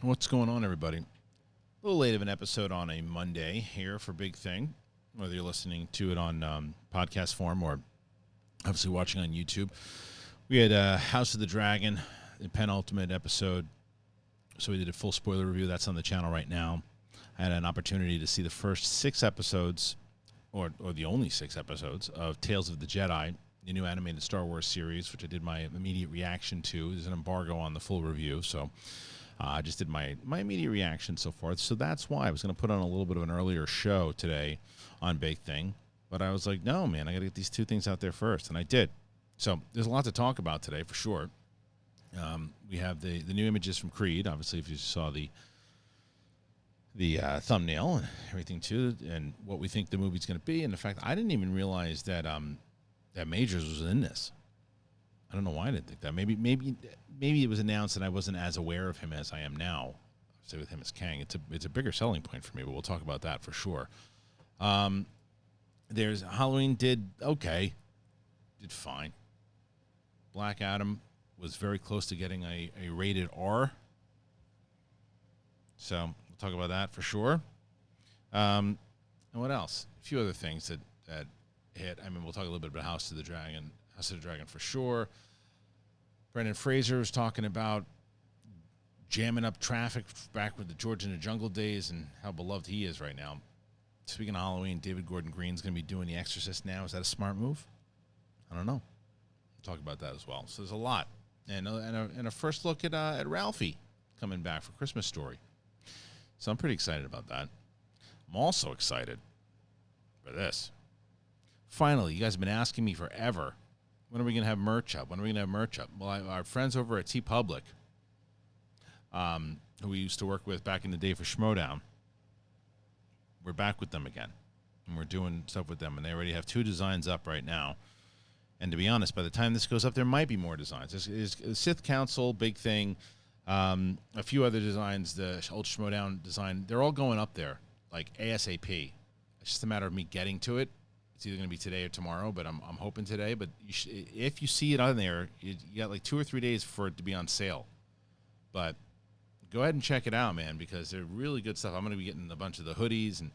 What's going on, everybody? A little late of an episode on a Monday here for Big Thing, whether you're listening to it on podcast form or obviously watching on YouTube. We had House of the Dragon, the penultimate episode, so we did a full spoiler review. That's on the channel right now. I had an opportunity to see the first 6 episodes, or the only 6 episodes, of Tales of the Jedi, the new animated Star Wars series, which I did my immediate reaction to. There's an embargo on the full review, so I just did my immediate reaction so far. So that's why I was going to put on a little bit of an earlier show today on Big Thing. But I was like, no, man, I got to get these 2 things out there first. And I did. So there's a lot to talk about today for sure. We have the new images from Creed. Obviously, if you saw the thumbnail and everything too, and what we think the movie's going to be. And in fact, I didn't even realize that that Majors was in this. I don't know why I didn't think that. Maybe it was announced and I wasn't as aware of him as I am now. Say with him as Kang, it's a bigger selling point for me, but we'll talk about that for sure. There's Halloween did okay, did fine. Black Adam was very close to getting a rated R. So we'll talk about that for sure. And what else? A few other things that hit. I mean, we'll talk a little bit about House of the Dragon for sure. Brendan Fraser was talking about jamming up traffic back with the George in the Jungle days and how beloved he is right now. Speaking of Halloween, David Gordon Green's going to be doing The Exorcist now. Is that a smart move? I don't know. We'll talk about that as well. So there's a lot. And a first look at Ralphie coming back for Christmas Story. So I'm pretty excited about that. I'm also excited for this. Finally, you guys have been asking me forever, when are we going to have merch up? Well, our friends over at TeePublic, who we used to work with back in the day for Schmodown, we're back with them again. And we're doing stuff with them. And they already have 2 designs up right now. And to be honest, by the time this goes up, there might be more designs. There's Sith Council, Big Thing, a few other designs, the old Schmodown design. They're all going up there, like ASAP. It's just a matter of me getting to it. It's either going to be today or tomorrow, but I'm hoping today. But if you see it on there, you got like 2 or 3 days for it to be on sale. But go ahead and check it out, man, because they're really good stuff. I'm going to be getting a bunch of the hoodies. And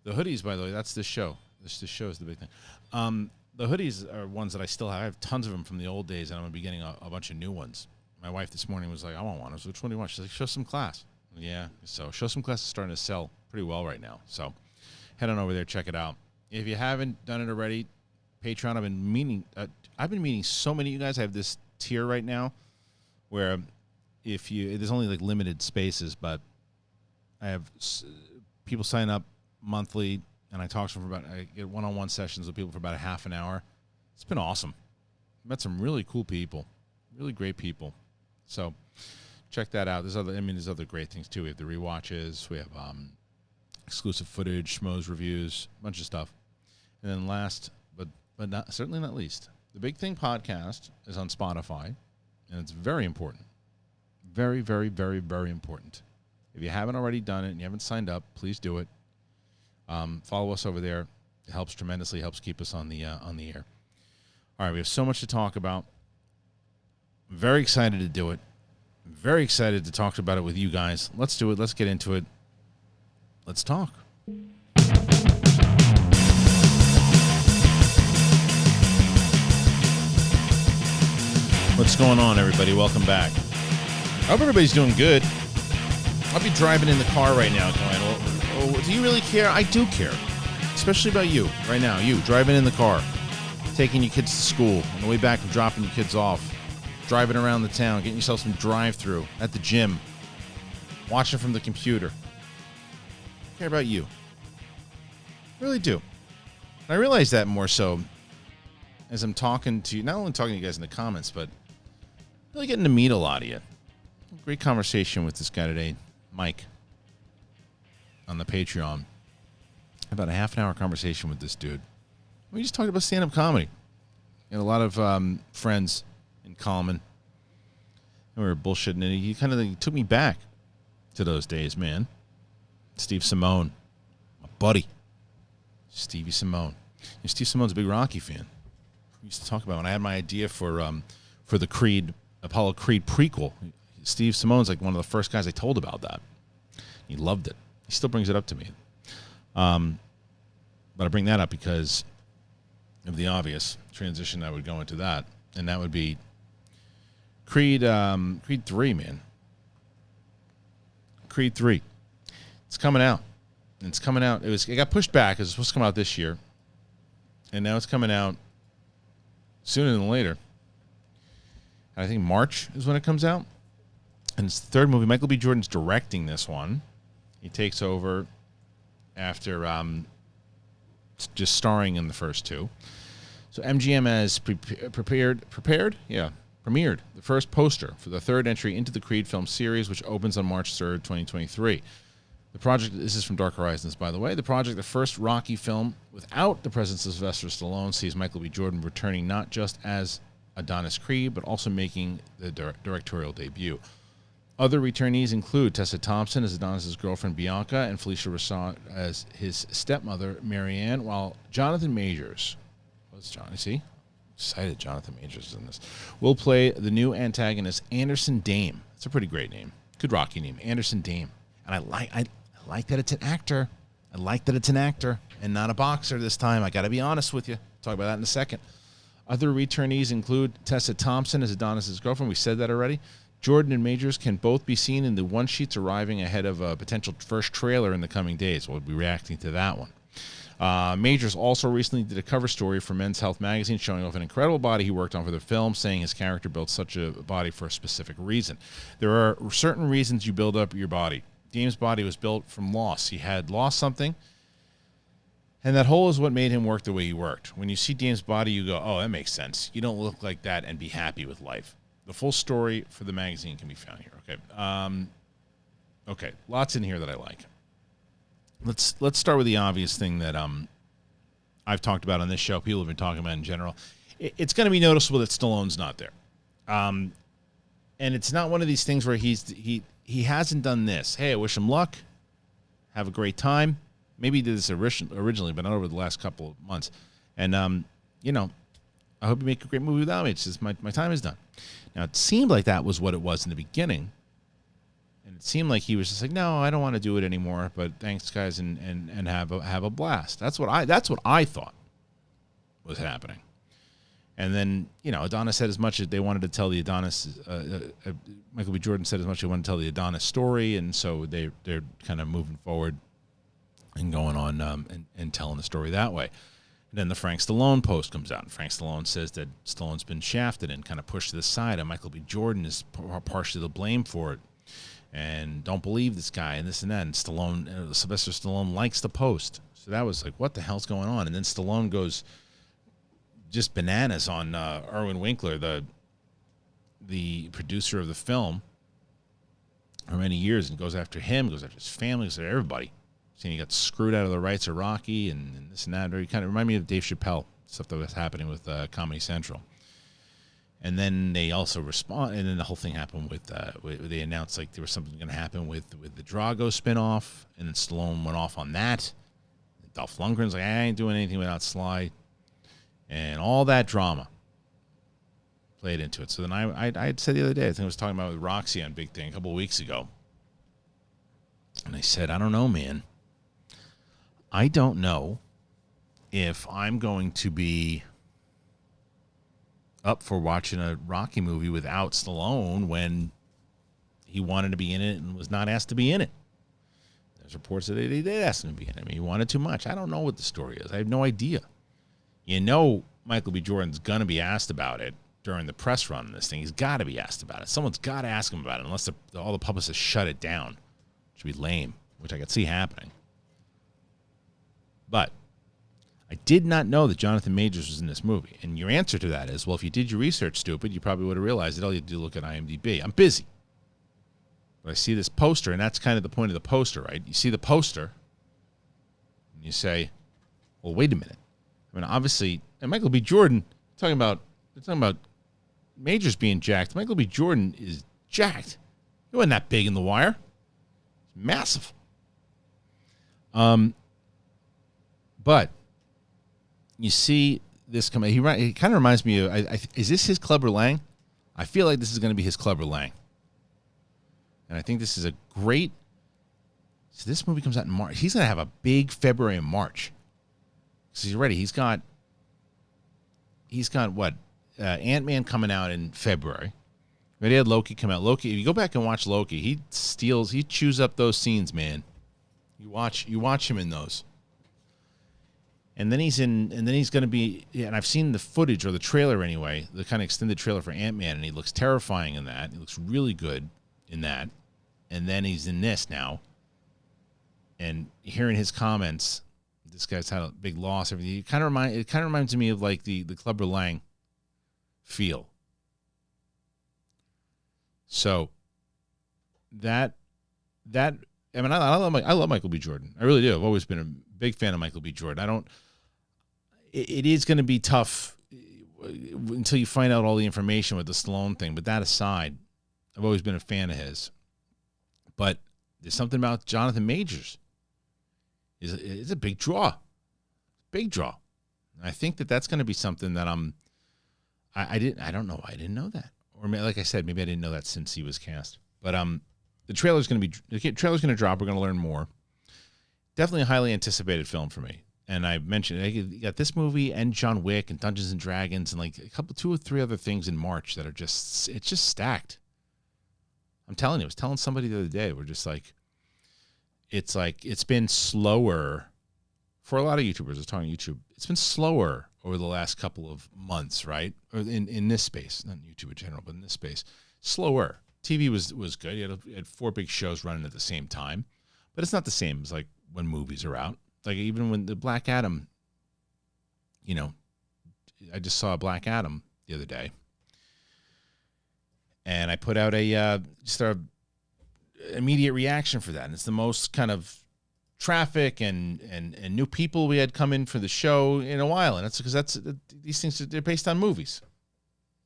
the hoodies, by the way, that's this show. This show is the big thing. The hoodies are ones that I still have. I have tons of them from the old days, and I'm going to be getting a bunch of new ones. My wife this morning was like, I want one. I was like, which one do you want? She's like, Show Some Class. Yeah, so Show Some Class is starting to sell pretty well right now. So head on over there, check it out. If you haven't done it already, Patreon, I've been meeting so many of you guys. I have this tier right now where there's only like limited spaces, but I have people sign up monthly, and I talk to them I get one-on-one sessions with people for about a half an hour. It's been awesome. Met some really cool people, really great people. So check that out. There's other great things too. We have the rewatches. We have exclusive footage, schmoes reviews, a bunch of stuff. And then last, but certainly not least, the Big Thing podcast is on Spotify, and it's very important. Very, very, very, very important. If you haven't already done it and you haven't signed up, please do it. Follow us over there. It helps tremendously, helps keep us on the air. All right, we have so much to talk about. I'm very excited to do it. I'm very excited to talk about it with you guys. Let's do it. Let's get into it. Let's talk. What's going on, everybody? Welcome back. I hope everybody's doing good. I'll be driving in the car right now going, oh, do you really care? I do care. Especially about you right now. You driving in the car, taking your kids to school, on the way back from dropping your kids off, driving around the town, getting yourself some drive-through at the gym, watching from the computer. I care about you. I really do. And I realize that more so as I'm talking to you, not only talking to you guys in the comments, but really getting to meet a lot of you. Great conversation with this guy today, Mike, on the Patreon. About a half an hour conversation with this dude. We just talked about stand-up comedy. And a lot of friends in common. And we were bullshitting, and he kind of took me back to those days, man. Steve Simone, my buddy, Stevie Simone. And Steve Simone's a big Rocky fan. We used to talk about when I had my idea for the Apollo Creed prequel. Steve Simone's like one of the first guys I told about that. He loved it. He still brings it up to me. But I bring that up because of the obvious transition I would go into that, and that would be Creed 3, man. Creed 3. It's coming out. It's coming out. It got pushed back. It was supposed to come out this year, and now it's coming out sooner than later. I think March is when it comes out. And it's the third movie. Michael B. Jordan's directing this one. He takes over after just starring in the first two. So MGM has premiered the first poster for the third entry into the Creed film series, which opens on March 3rd, 2023. The project, this is from Dark Horizons, by the way. The project, the first Rocky film without the presence of Sylvester Stallone, sees Michael B. Jordan returning not just as Adonis Creed, but also making the directorial debut. Other returnees include Tessa Thompson as Adonis' girlfriend Bianca and Felicia Rashad as his stepmother Marianne, while Jonathan Majors, what's Johnny? See, excited Jonathan Majors is in this, will play the new antagonist Anderson Dame. It's a pretty great name, good Rocky name, Anderson Dame. And I like that it's an actor. I like that it's an actor and not a boxer this time. I got to be honest with you. Talk about that in a second. Other returnees include Tessa Thompson as Adonis' girlfriend. We said that already. Jordan and Majors can both be seen in the one-sheets arriving ahead of a potential first trailer in the coming days. We'll be reacting to that one. Majors also recently did a cover story for Men's Health magazine showing off an incredible body he worked on for the film, saying his character built such a body for a specific reason. There are certain reasons you build up your body. Dame's body was built from loss. He had lost something, and that hole is what made him work the way he worked. When you see Dame's body, you go, oh, that makes sense. You don't look like that and be happy with life. The full story for the magazine can be found here. Okay. Okay. Lots in here that I like. Let's start with the obvious thing that I've talked about on this show. People have been talking about in general. It's going to be noticeable that Stallone's not there. And it's not one of these things where he hasn't done this. Hey, I wish him luck. Have a great time. Maybe he did this originally, but not over the last couple of months. And, I hope you make a great movie without me. It's just my time is done. Now, it seemed like that was what it was in the beginning. And it seemed like he was just like, no, I don't want to do it anymore, but thanks, guys, and have a blast. That's what I thought was happening. And then, Adonis said as much as they wanted to tell the Adonis, Michael B. Jordan said as much as they wanted to tell the Adonis story, and so they're kind of moving forward and going on and telling the story that way. And then the Frank Stallone post comes out, and Frank Stallone says that Stallone's been shafted and kind of pushed to the side, and Michael B. Jordan is partially to blame for it, and don't believe this guy, and this and that. And Sylvester Stallone likes the post. So that was like, what the hell's going on? And then Stallone goes just bananas on Irwin Winkler, the producer of the film, for many years, and goes after him, goes after his family, goes after everybody. Saying he got screwed out of the rights of Rocky and this and that. Or he kind of reminded me of Dave Chappelle, stuff that was happening with Comedy Central. And then they also respond, and then the whole thing happened with they announced like there was something going to happen with the Drago spinoff, and then Stallone went off on that. Dolph Lundgren's like, I ain't doing anything without Sly, and all that drama played into it. So then I had said the other day, I think I was talking about with Roxy on Big Thing a couple of weeks ago, and I said, I don't know, man. I don't know if I'm going to be up for watching a Rocky movie without Stallone when he wanted to be in it and was not asked to be in it. There's reports that they did ask him to be in it. I mean, he wanted too much. I don't know what the story is. I have no idea. Michael B. Jordan's going to be asked about it during the press run on this thing. He's got to be asked about it. Someone's got to ask him about it unless all the publicists shut it down. Which would be lame, which I could see happening. But I did not know that Jonathan Majors was in this movie. And your answer to that is, well, if you did your research, stupid, you probably would have realized that all you had to do is look at IMDb. I'm busy. But I see this poster, and that's kind of the point of the poster, right? You see the poster, and you say, well, wait a minute. I mean, obviously, and Michael B. Jordan, they're talking about Majors being jacked. Michael B. Jordan is jacked. He wasn't that big in The Wire. He's massive. But you see this coming. He kind of reminds me of. Is this his Clubber Lang? I feel like this is going to be his Clubber Lang. And I think this is a great. So this movie comes out in March. He's going to have a big February and March. So he's ready. He's got what? Ant-Man coming out in February. But he had Loki come out. Loki, if you go back and watch Loki, he chews up those scenes, man. You watch him in those. And then he's going to be, and I've seen the footage or the trailer anyway, the kind of extended trailer for Ant-Man, and he looks terrifying in that. He looks really good in that. And then he's in this now. And hearing his comments, this guy's had a big loss. Everything. It kind of reminds me of like the Clubber Lang feel. So I mean, I love Michael B. Jordan. I really do. I've always been a big fan of Michael B. Jordan. It is going to be tough until you find out all the information with the Stallone thing. But that aside, I've always been a fan of his. But there's something about Jonathan Majors. It's a big draw. Big draw. And I think that's going to be something that I don't know why I didn't know that. Or like I said, maybe I didn't know that since he was cast. But the trailer's going to drop. We're going to learn more. Definitely a highly anticipated film for me. And I mentioned you got this movie and John Wick and Dungeons and Dragons and like two or three other things in March that are just stacked. I'm telling you, I was telling somebody the other day, we're just like it's been slower for a lot of YouTubers. I was talking YouTube. It's been slower over the last couple of months, right? Or in this space, not YouTube in general, but in this space, slower. TV was good. You had 4 big shows running at the same time, but it's not the same as like when movies are out. Like even when the Black Adam, I just saw Black Adam the other day, and I put out just a immediate reaction for that. And it's the most kind of traffic and new people we had come in for the show in a while, and that's because these things, they're based on movies.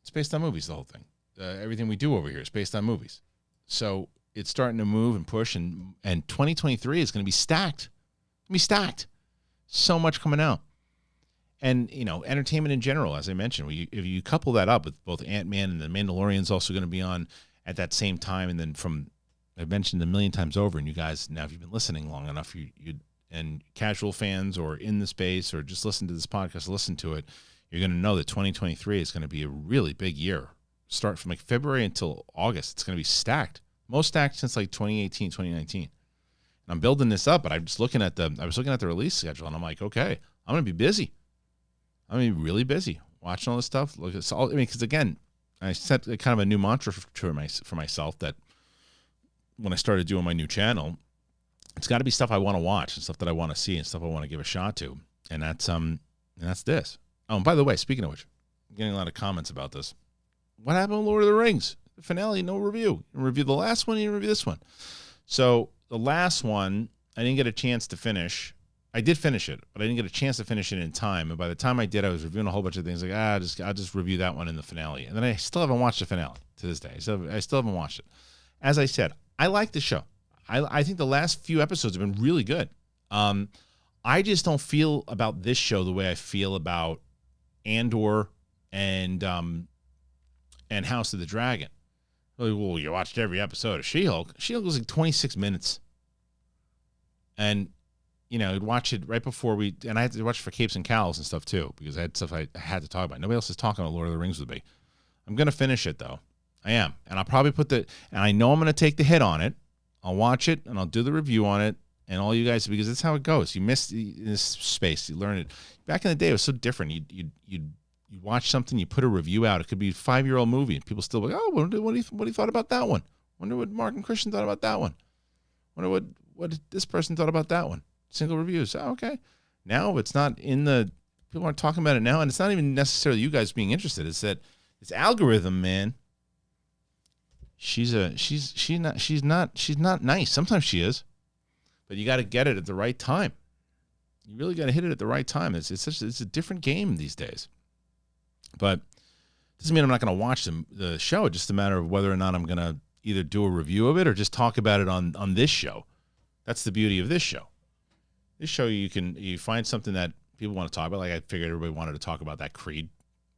It's based on movies, the whole thing. Everything we do over here is based on movies. So it's starting to move and push, and 2023 is going to be stacked. So much coming out. And, entertainment in general, as I mentioned, if you couple that up with both Ant-Man and The Mandalorian's also going to be on at that same time, and then I've mentioned a million times over, and you guys, now if you've been listening long enough, you and casual fans or in the space or just listen to this podcast, listen to it, you're going to know that 2023 is going to be a really big year. Start from like February until August. It's going to be stacked. Most stacked since like 2018, 2019. I'm building this up, but I was looking at the release schedule, and I'm like, okay, I'm going to be busy. I'm going to be really busy watching all this stuff. Look at all. I mean, because again, I set kind of a new mantra for myself that when I started doing my new channel, it's got to be stuff I want to watch and stuff that I want to see and stuff I want to give a shot to, and that's this. Oh, and by the way, speaking of which, I'm getting a lot of comments about this. What happened with Lord of the Rings? The finale, no review. You review the last one, you review this one. So the last one, I didn't get a chance to finish. I did finish it, but I didn't get a chance to finish it in time. And by the time I did, I was reviewing a whole bunch of things like, I'll just review that one in the finale. And then I still haven't watched the finale to this day. So I still haven't watched it. As I said, I like the show. I think the last few episodes have been really good. I just don't feel about this show the way I feel about Andor and House of the Dragon. Well, you watched every episode of She-Hulk. She-Hulk was like 26 minutes. And, I'd watch it right before and I had to watch it for Capes and Cowls and stuff too, because I had stuff I had to talk about. Nobody else is talking about Lord of the Rings with me. I'm going to finish it though. I am. And I'll probably and I know I'm going to take the hit on it. I'll watch it and I'll do the review on it. And all you guys, because that's how it goes. You miss this space. You learn it. Back in the day, it was so different. You watch something, you put a review out. It could be a 5-year-old movie, and people still like, oh, what do you thought about that one? Wonder what Mark and Kristian thought about that one. Wonder what this person thought about that one. Single reviews. Oh, okay. Now it's not people aren't talking about it now, and it's not even necessarily you guys being interested. It's that it's algorithm, man. She's not nice. Sometimes she is, but you got to get it at the right time. You really got to hit it at the right time. It's a different game these days. But doesn't mean I'm not going to watch the show. It's just a matter of whether or not I'm going to either do a review of it or just talk about it on this show. That's the beauty of this show. This show, you find something that people want to talk about. Like I figured everybody wanted to talk about that Creed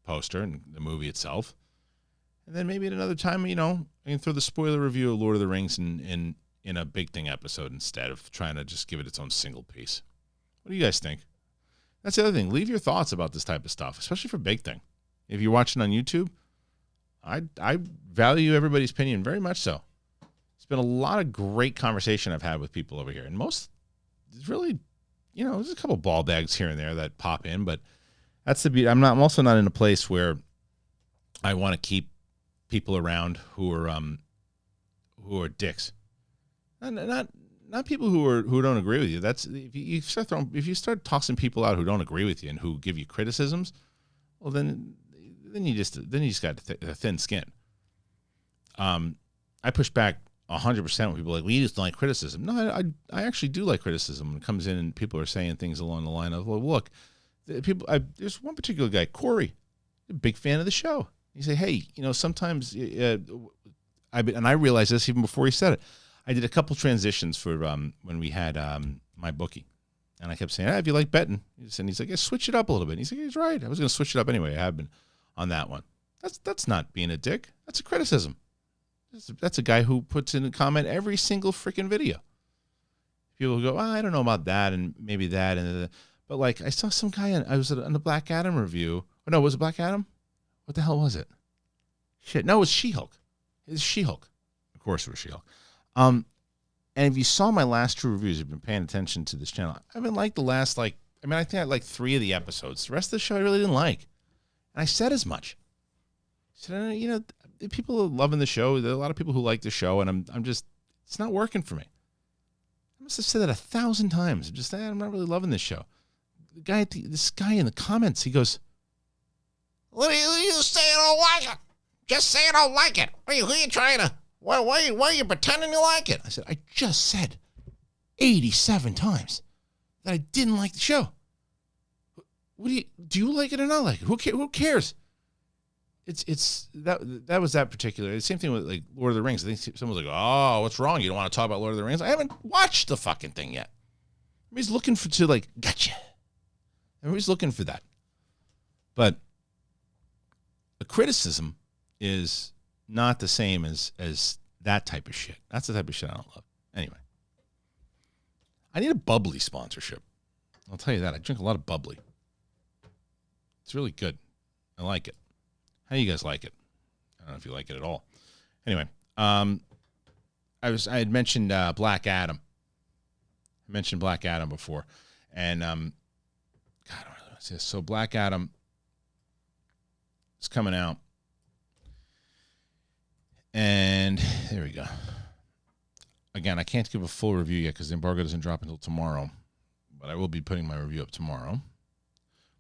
poster and the movie itself. And then maybe at another time, you know, I can throw the spoiler review of Lord of the Rings in a Big Thing episode instead of trying to just give it its own single piece. What do you guys think? That's the other thing. Leave your thoughts about this type of stuff, especially for Big Thing. If you're watching on YouTube, I value everybody's opinion very much so. It's been a lot of great conversation I've had with people over here. And most, it's really, you know, there's a couple ball bags here and there that pop in, but that's the beauty. I'm also not in a place where I want to keep people around who are dicks. Not people who don't agree with you. That's if you start tossing people out who don't agree with you and who give you criticisms, well then you just got a thin skin. I push back 100% when people are like, we just don't like criticism. No, I actually do like criticism when it comes in and people are saying things along the line of, well, look, there's one particular guy, Corey, a big fan of the show. You say, hey, you know, sometimes, and I realized this even before he said it. I did a couple transitions for when we had my bookie, and I kept saying, if you like betting, and he's like, yeah, switch it up a little bit. And he's like, he's right. I was going to switch it up anyway. I have been on that one. That's not being a dick. That's a criticism. That's a guy who puts in a comment every single freaking video. People go, I don't know about that, and maybe that, but like I saw some guy I was on the Black Adam review. Oh no, was it Black Adam? What the hell was it? Shit, no, it was She-Hulk. It was She-Hulk. Of course it was She-Hulk. And if you saw my last two reviews, you've been paying attention to this channel. I haven't liked the last, I think I liked 3 of the episodes. The rest of the show I really didn't like. And I said as much. I said, you know, people are loving the show. There are a lot of people who like the show, and I'm just, it's not working for me. I must have said that 1,000 times. I'm not really loving this show. This guy in the comments, he goes, what are you saying I don't like it? Just say I don't like it. Who are you trying to, why are you pretending you like it? I said, I just said 87 times that I didn't like the show. Do you like it or not like it? Who cares? It's that was that particular. The same thing with like Lord of the Rings. I think someone's like, oh, what's wrong? You don't want to talk about Lord of the Rings? I haven't watched the fucking thing yet. Everybody's looking gotcha. Everybody's looking for that. But a criticism is not the same as that type of shit. That's the type of shit I don't love. Anyway, I need a bubbly sponsorship. I'll tell you that. I drink a lot of bubbly. It's really good. I like it. How do you guys like it? I don't know if you like it at all. Anyway, I had mentioned Black Adam. I mentioned Black Adam before, and God, I don't really want to say this. So Black Adam is coming out. And there we go. Again, I can't give a full review yet because the embargo doesn't drop until tomorrow, but I will be putting my review up tomorrow.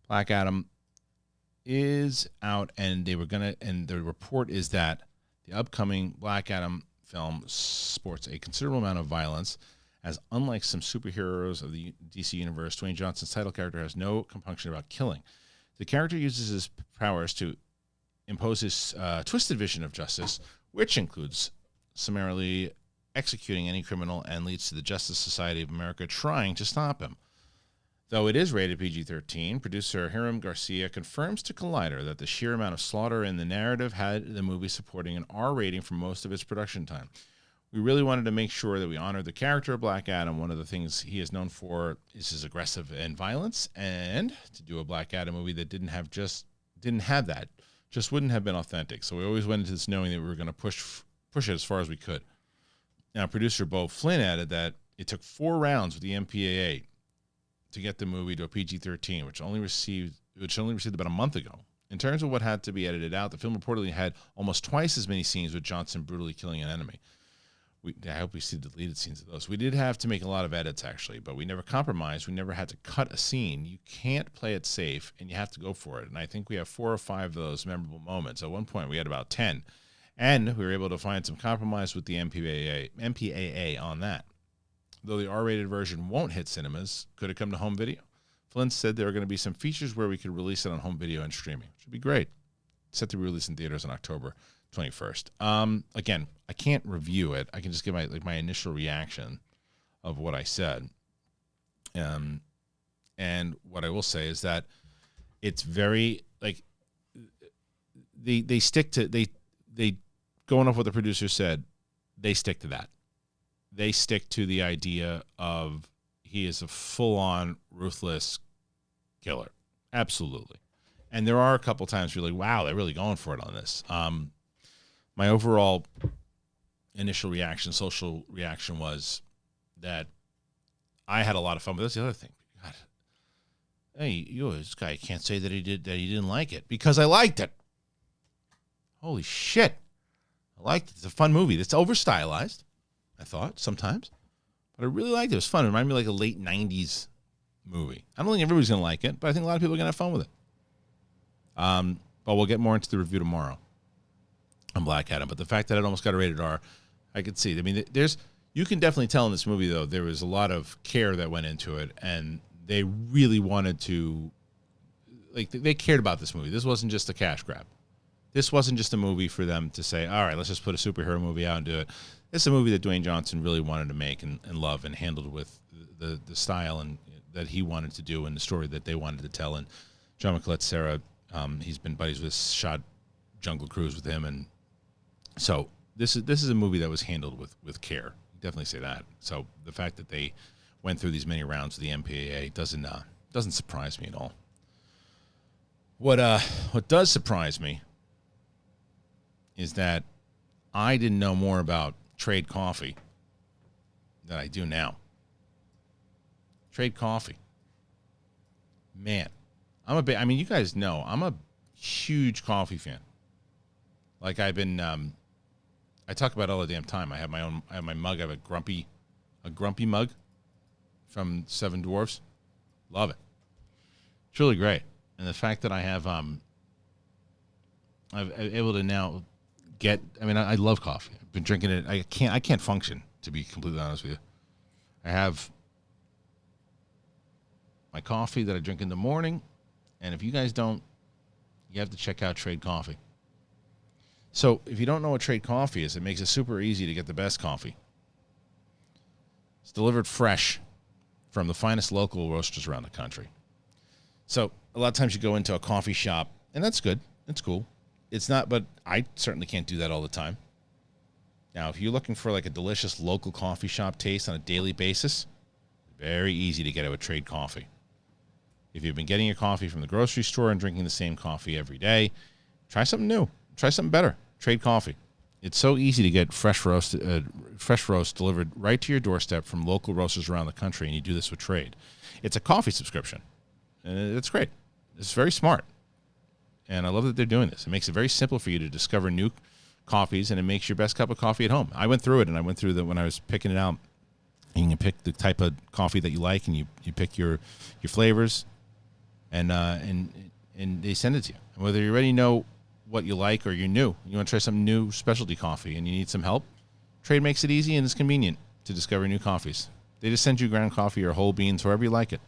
Black Adam is out, and the report is that the upcoming Black Adam film sports a considerable amount of violence, as unlike some superheroes of the DC universe, Dwayne Johnson's title character has no compunction about killing. The character uses his powers to impose his twisted vision of justice, which includes summarily executing any criminal and leads to the Justice Society of America trying to stop him. Though it is rated PG-13, producer Hmmmm Garcia confirms to Collider that the sheer amount of slaughter in the narrative had the movie supporting an R rating for most of its production time. We really wanted to make sure that we honored the character of Black Adam. One of the things he is known for is his aggressive and violence, and to do a Black Adam movie that didn't have that. Just wouldn't have been authentic. So we always went into this knowing that we were going to push it as far as we could. Now, producer Bo Flynn added that it took 4 rounds with the MPAA to get the movie to a PG-13, which only received about a month ago. In terms of what had to be edited out, the film reportedly had almost twice as many scenes with Johnson brutally killing an enemy. I hope we see the deleted scenes of those. We did have to make a lot of edits, actually, but we never compromised. We never had to cut a scene. You can't play it safe, and you have to go for it. And I think we have 4 or 5 of those memorable moments. At one point, we had about 10. And we were able to find some compromise with the MPAA on that. Though the R-rated version won't hit cinemas, could it come to home video? Flynn said there are going to be some features where we could release it on home video and streaming, which would be great. It's set to be released in theaters on October 21st. Again, I can't review it. I can just give my initial reaction of what I said. And what I will say is that it's very they stick to they going off what the producer said, they stick to that. They stick to the idea of he is a full-on ruthless killer. Absolutely. And there are a couple times you're like, wow, they're really going for it on this. My overall initial reaction, social reaction, was that I had a lot of fun. But that's the other thing. God, hey, this guy can't say that he didn't like it because I liked it. Holy shit. I liked it. It's a fun movie. It's over-stylized, I thought, sometimes. But I really liked it. It was fun. It reminded me of like a late 90s movie. I don't think everybody's going to like it, but I think a lot of people are going to have fun with it. But we'll get more into the review tomorrow on Black Adam. But the fact that it almost got a rated R, I could see. I mean, you can definitely tell in this movie, though, there was a lot of care that went into it, and they really wanted to, like, they cared about this movie. This wasn't just a cash grab. This wasn't just a movie for them to say, all right, let's just put a superhero movie out and do it. This is a movie that Dwayne Johnson really wanted to make and love and handled with the style and that he wanted to do and the story that they wanted to tell. And John Michelet-Sarah, he's been buddies with, shot Jungle Cruise with him, and so this is a movie that was handled with care. Definitely say that. So the fact that they went through these many rounds with the MPAA doesn't surprise me at all. What does surprise me is that I didn't know more about Trade Coffee than I do now. Trade Coffee. Man, I mean, you guys know, I'm a huge coffee fan. Like I've been, I talk about it all the damn time. I have my mug. I have a grumpy mug from Seven Dwarfs. Love it. It's really great. And the fact that I have, I'm able to now get, I mean, I love coffee. I've been drinking it. I can't function, to be completely honest with you. I have my coffee that I drink in the morning. And if you guys don't, you have to check out Trade Coffee. So if you don't know what Trade Coffee is, it makes it super easy to get the best coffee. It's delivered fresh from the finest local roasters around the country. So a lot of times you go into a coffee shop, and that's good. It's cool. It's not, but I certainly can't do that all the time. Now, if you're looking for like a delicious local coffee shop taste on a daily basis, very easy to get it with Trade Coffee. If you've been getting your coffee from the grocery store and drinking the same coffee every day, try something new. Try something better. Trade Coffee. It's so easy to get fresh roast delivered right to your doorstep from local roasters around the country, and you do this with Trade. It's a coffee subscription, and it's great. It's very smart, and I love that they're doing this. It makes it very simple for you to discover new coffees, and it makes your best cup of coffee at home. I went through it, and I went through that when I was picking it out. And you can pick the type of coffee that you like, and you pick your flavors, and they send it to you. And whether you already know what you like or you're new, you want to try some new specialty coffee and you need some help, Trade makes it easy and it's convenient to discover new coffees. They just send you ground coffee or whole beans, however you like it.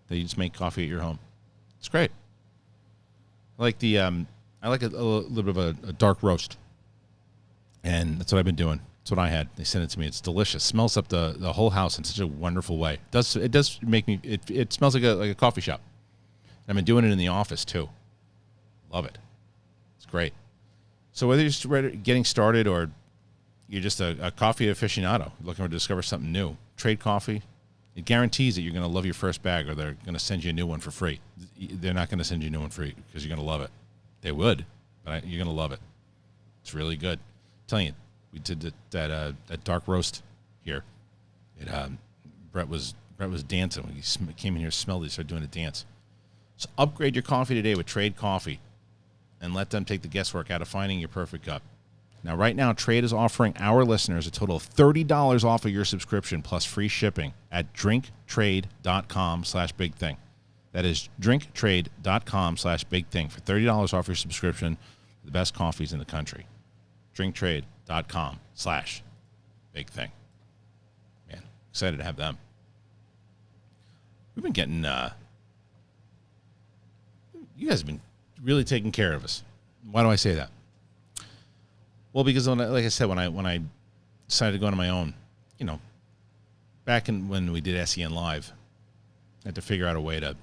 They just make coffee at your home. It's great. I like I like a little bit of a dark roast, and that's what I've been doing. That's what I had. They sent it to me. It's delicious. Smells up the whole house in such a wonderful way. It does make me. It smells like a coffee shop. I've been doing it in the office too. Love it. It's great. So whether you're getting started or you're just a coffee aficionado looking to discover something new, Trade Coffee, it guarantees that you're going to love your first bag, or they're going to send you a new one for free. They're not going to send you a new one free because you're going to love it. They would, but you're going to love it. It's really good. I'm telling you, we did that dark roast here. Brett was dancing when he came in here, smelled it, started doing a dance. So upgrade your coffee today with Trade Coffee, and let them take the guesswork out of finding your perfect cup. Now, right now, Trade is offering our listeners a total of $30 off of your subscription plus free shipping at drinktrade.com/bigthing. That is drinktrade.com/bigthing for $30 off your subscription to the best coffees in the country. drinktrade.com/bigthing. Man, excited to have them. We've been getting, you guys have been really taking care of us. Why do I say that? Well, because like I said, when I decided to go on my own, back when we did SEN Live, I had to figure out a way to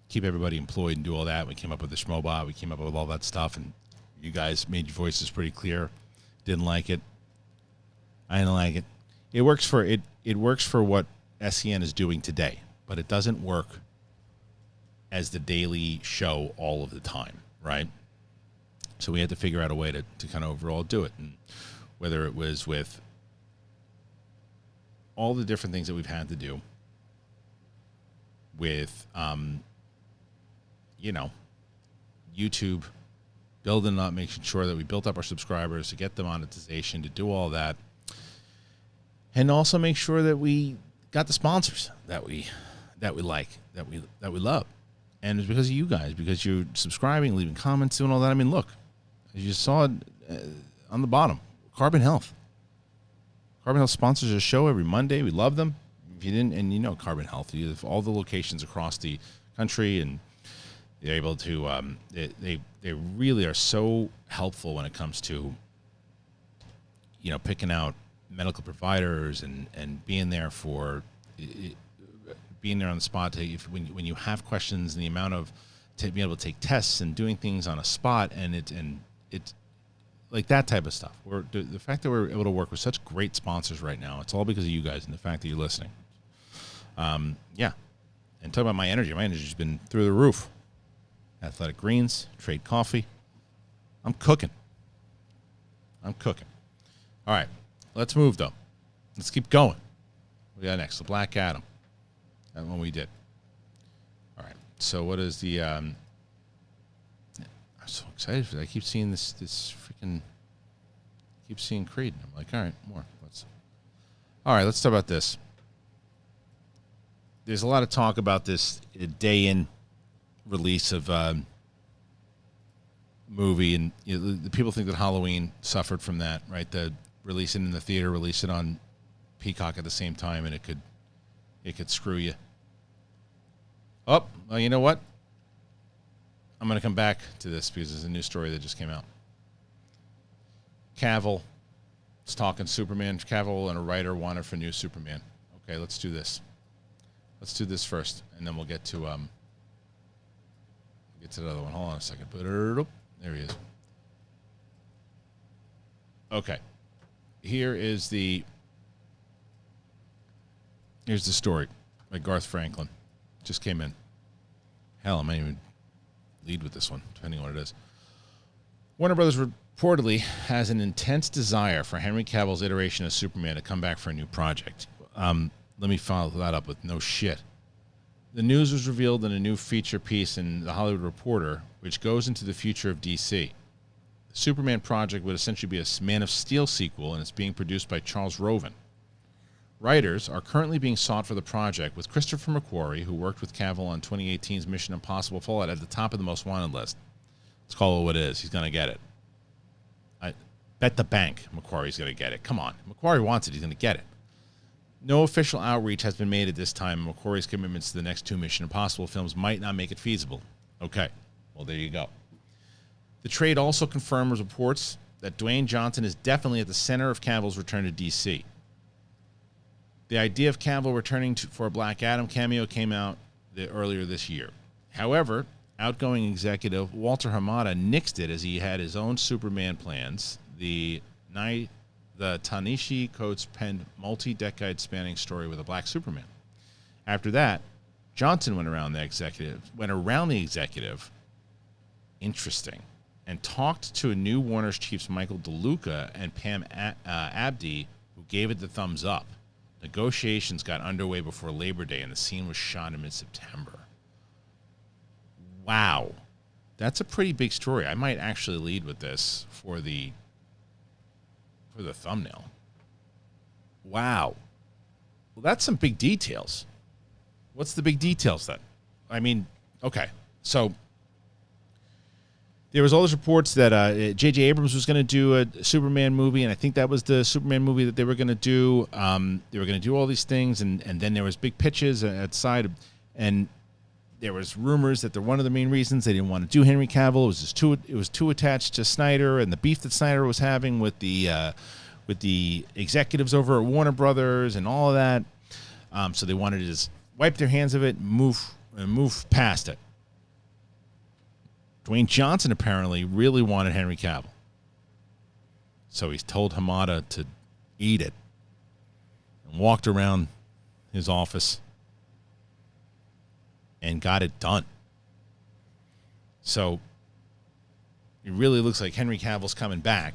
keep everybody employed and do all that. We came up with the Schmobot. We came up with all that stuff, and You guys made your voices pretty clear. Didn't like it. I didn't like it. It works for it. It works for what SEN is doing today, but it doesn't work as the daily show all of the time, right? So we had to figure out a way to kind of overall do it, and whether it was with all the different things that we've had to do with, YouTube, building up, making sure that we built up our subscribers to get the monetization, to do all that, and also make sure that we got the sponsors that we like, that we love. And it's because of you guys, because you're subscribing, leaving comments, doing all that. I mean, look, as you saw on the bottom, Carbon Health. Carbon Health sponsors a show every Monday. We love them. If you didn't, and you know Carbon Health, you have all the locations across the country, and they're able to. They really are so helpful when it comes to, picking out medical providers and being there for. Being there on the spot when you have questions, and the amount of being able to take tests and doing things on a spot, and it's like that type of stuff. The fact that we're able to work with such great sponsors right now, it's all because of you guys and the fact that you're listening. Yeah, and talk about my energy's been through the roof. Athletic Greens, Trade Coffee. I'm cooking. All right, let's move though. Let's keep going. What we got next? The Black Adam. That one we did. All right. So what is the? I'm so excited for that. I keep seeing this freaking. Keep seeing Creed. I'm like, all right, more. All right. Let's talk about this. There's a lot of talk about this day in release of movie, and the people think that Halloween suffered from that, right? The release it in the theater, release it on Peacock at the same time, and it could screw you. Oh, well, you know what? I'm going to come back to this because there's a new story that just came out. CAvill is talking Superman. CAvill and a writer wanted for new Superman. Okay, let's do this. Let's do this first, and then we'll get to the other one. Hold on a second. There he is. Okay. Here's the story by Garth Franklin. Just came in. Hell, I might even lead with this one, depending on what it is. Warner Brothers reportedly has an intense desire for Henry Cavill's iteration of Superman to come back for a new project. Let me follow that up with no shit. The news was revealed in a new feature piece in The Hollywood Reporter, which goes into the future of DC. The Superman project would essentially be a Man of Steel sequel, and it's being produced by Charles Roven. Writers are currently being sought for the project, with Christopher McQuarrie, who worked with Cavill on 2018's Mission Impossible Fallout, at the top of the most wanted list. Let's call it what it is. He's going to get it. I bet the bank McQuarrie's going to get it. Come on. McQuarrie wants it. He's going to get it. No official outreach has been made at this time. McQuarrie's commitments to the next two Mission Impossible films might not make it feasible. Okay. Well, there you go. The trade also confirms reports that Dwayne Johnson is definitely at the center of Cavill's return to DC. The idea of Cavill returning for a Black Adam cameo came out earlier this year. However, outgoing executive Walter Hamada nixed it as he had his own Superman plans. The Ta-Nehisi Coates penned multi-decade spanning story with a black Superman. After that, Johnson went around the executive, interesting, and talked to a new Warner's chiefs, Michael DeLuca and Pam Abdi, who gave it the thumbs up. Negotiations got underway before Labor Day, and the scene was shot in mid-September. Wow. That's a pretty big story. I might actually lead with this for the thumbnail. Wow. Well, that's some big details. What's the big details then? I mean, okay. So there was all those reports that J.J. Abrams was going to do a Superman movie, and I think that was the Superman movie that they were going to do. They were going to do all these things, and then there was big pitches outside, and there was rumors that one of the main reasons they didn't want to do Henry Cavill was too attached to Snyder, and the beef that Snyder was having with the executives over at Warner Brothers and all of that. So they wanted to just wipe their hands of it, and move past it. Dwayne Johnson apparently really wanted Henry Cavill. So he's told Hamada to eat it and walked around his office and got it done. So it really looks like Henry Cavill's coming back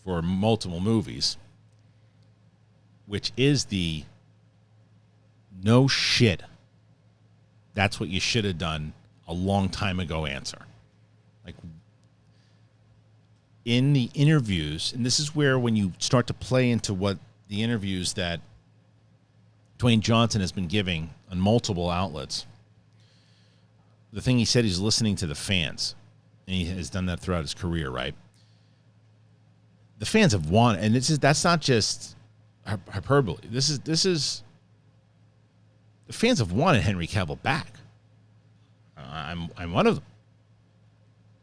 for multiple movies, which is the no shit, that's what you should have done a long time ago answer. Like, in the interviews, and this is where when you start to play into what the interviews that Dwayne Johnson has been giving on multiple outlets, the thing he said, he's listening to the fans, and he has done that throughout his career, right? The fans have wanted, and that's not just hyperbole. This is the fans have wanted Henry Cavill back. I'm one of them.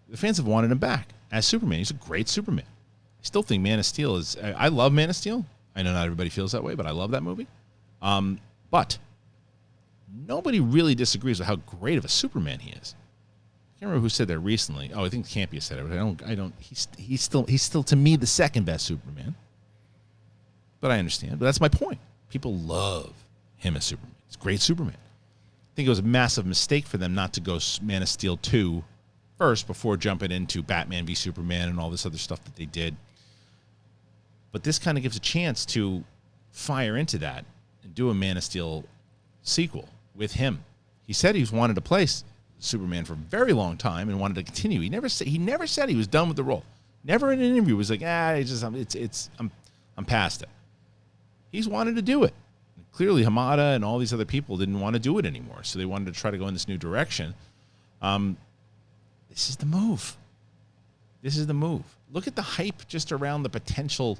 The fans have wanted him back as Superman. He's a great Superman. I still think Man of Steel is. I love Man of Steel. I know not everybody feels that way, but I love that movie. But nobody really disagrees with how great of a Superman he is. I can't remember who said that recently. Oh, I think Campia said it. But I don't. He's still to me the second best Superman. But I understand. But that's my point. People love him as Superman. He's a great Superman. I think it was a massive mistake for them not to go Man of Steel 2 first before jumping into Batman v Superman and all this other stuff that they did. But this kind of gives a chance to fire into that and do a Man of Steel sequel with him. He said he wanted to play Superman for a very long time and wanted to continue. He never said he was done with the role. Never in an interview was like, I'm past it. He's wanted to do it. Clearly, Hamada and all these other people didn't want to do it anymore, so they wanted to try to go in this new direction. This is the move. This is the move. Look at the hype just around the potential